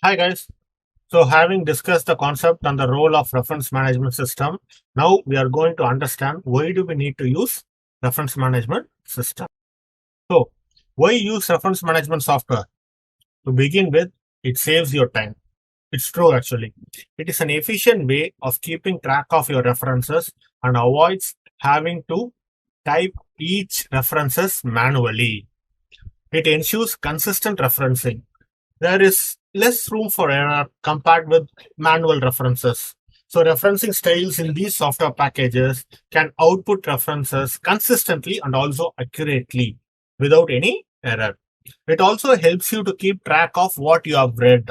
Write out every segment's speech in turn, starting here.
Hi guys. So having discussed the concept and the role of reference management system, now we are going to understand why do we need to use reference management system. So why use reference management software? To begin with, it saves your time. It's true actually. It is an efficient way of keeping track of your references and avoids having to type each references manually. It ensures consistent referencing. There is less room for error compared with manual references. So referencing styles in these software packages can output references consistently and also accurately without any error. It also helps you to keep track of what you have read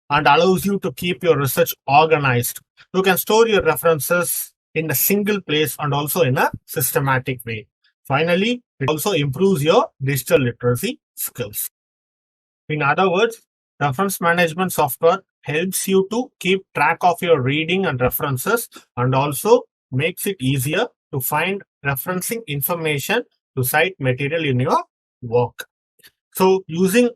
and allows you to keep your research organized. You can store your references in a single place and also in a systematic way. Finally, it also improves your digital literacy skills. In other words, reference management software helps you to keep track of your reading and references and also makes it easier to find referencing information to cite material in your work. So using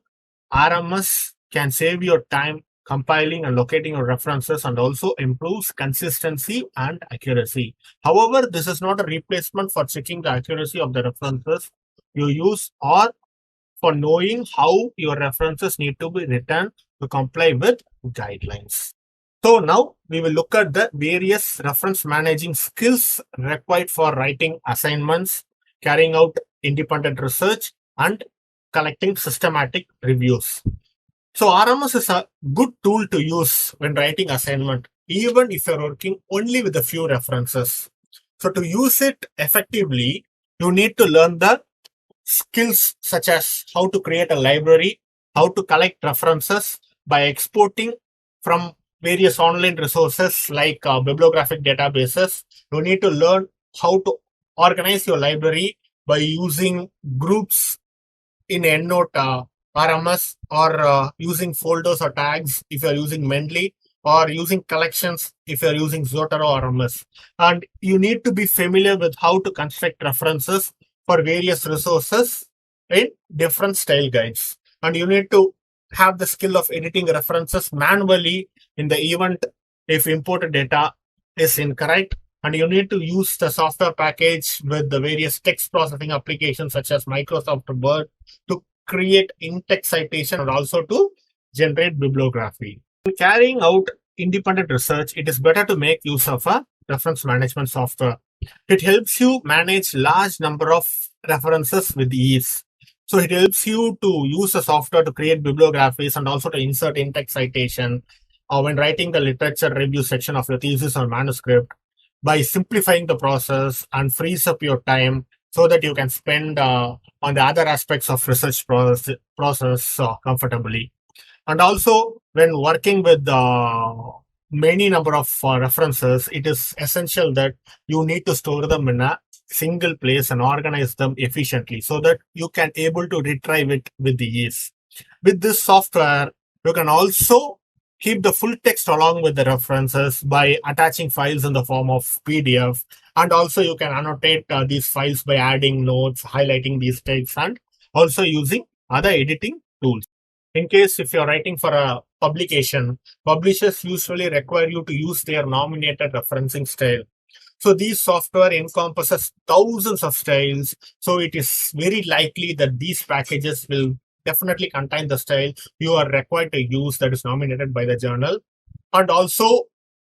RMS can save your time compiling and locating your references and also improves consistency and accuracy. However, this is not a replacement for checking the accuracy of the references you use or for knowing how your references need to be written to comply with guidelines. So now we will look at the various reference managing skills required for writing assignments, carrying out independent research, and collecting systematic reviews. So RMS is a good tool to use when writing assignment, even if you're working only with a few references. So to use it effectively, you need to learn the skills such as how to create a library, how to collect references by exporting from various online resources like bibliographic databases. You need to learn how to organize your library by using groups in EndNote RMS or using folders or tags if you're using Mendeley or using collections if you're using Zotero RMS. And you need to be familiar with how to construct references for various resources in different style guides. And you need to have the skill of editing references manually in the event if imported data is incorrect. And you need to use the software package with the various text processing applications such as Microsoft Word to create in-text citation and also to generate bibliography. In carrying out independent research, it is better to make use of a reference management software. It helps you manage large number of references with ease. So it helps you to use the software to create bibliographies and also to insert in-text citation when writing the literature review section of your thesis or manuscript by simplifying the process and frees up your time so that you can spend on the other aspects of research process comfortably. And also when working with many number of references, it is essential that you need to store them in a single place and organize them efficiently so that you can able to retrieve it with ease. With this software, you can also keep the full text along with the references by attaching files in the form of PDF. And also you can annotate these files by adding notes, highlighting these texts, and also using other editing tools. In case if you're writing for a publication, publishers usually require you to use their nominated referencing style. So these software encompasses thousands of styles. So it is very likely that these packages will definitely contain the style you are required to use that is nominated by the journal. And also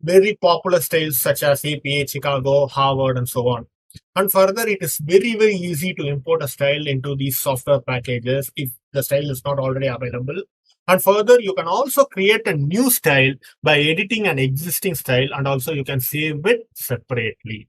very popular styles such as APA, Chicago, Harvard, and so on. And further, it is very, very easy to import a style into these software packages if the style is not already available. And further, you can also create a new style by editing an existing style, and also you can save it separately.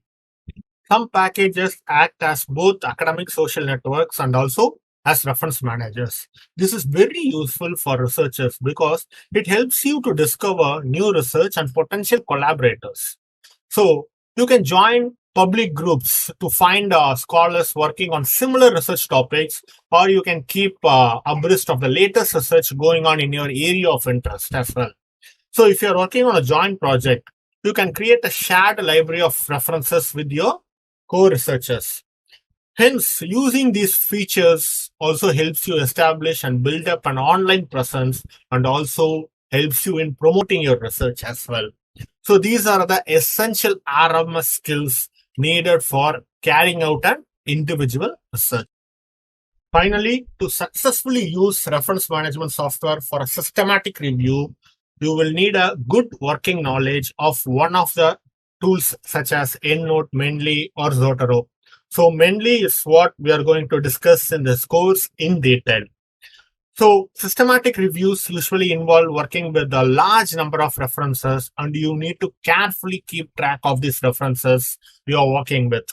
Some packages act as both academic social networks and also as reference managers. This is very useful for researchers because it helps you to discover new research and potential collaborators. So you can join public groups to find scholars working on similar research topics, or you can keep abreast of the latest research going on in your area of interest as well. So if you're working on a joint project, you can create a shared library of references with your co-researchers. Hence, using these features also helps you establish and build up an online presence and also helps you in promoting your research as well. So these are the essential RMS skills needed for carrying out an individual research. Finally, to successfully use reference management software for a systematic review, you will need a good working knowledge of one of the tools such as EndNote, Mendeley, or Zotero. So Mendeley is what we are going to discuss in this course in detail. So systematic reviews usually involve working with a large number of references, and you need to carefully keep track of these references you are working with.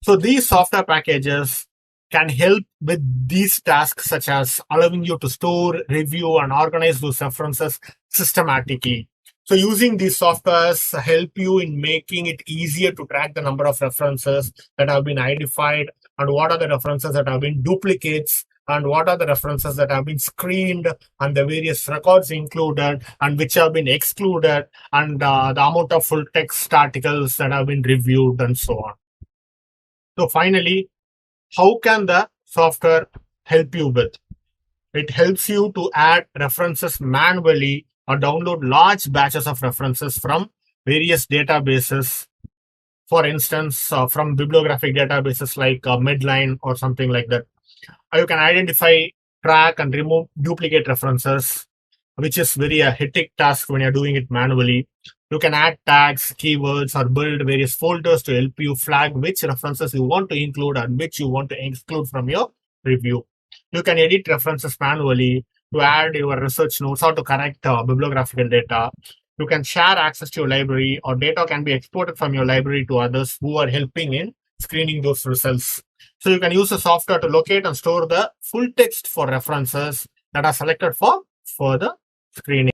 So these software packages can help with these tasks, such as allowing you to store, review, and organize those references systematically. So using these softwares help you in making it easier to track the number of references that have been identified, and what are the references that have been duplicates, and what are the references that have been screened, and the various records included and which have been excluded, and the amount of full text articles that have been reviewed, and so on. So finally, how can the software help you with? It helps you to add references manually or download large batches of references from various databases. For instance, from bibliographic databases like Medline or something like that. You can identify, track, and remove duplicate references, which is very a hectic task when you're doing it manually. You can add tags, keywords, or build various folders to help you flag which references you want to include and which you want to exclude from your review. You can edit references manually to add your research notes or to correct bibliographical data. You can share access to your library, or data can be exported from your library to others who are helping in screening those results. So you can use the software to locate and store the full text for references that are selected for further screening.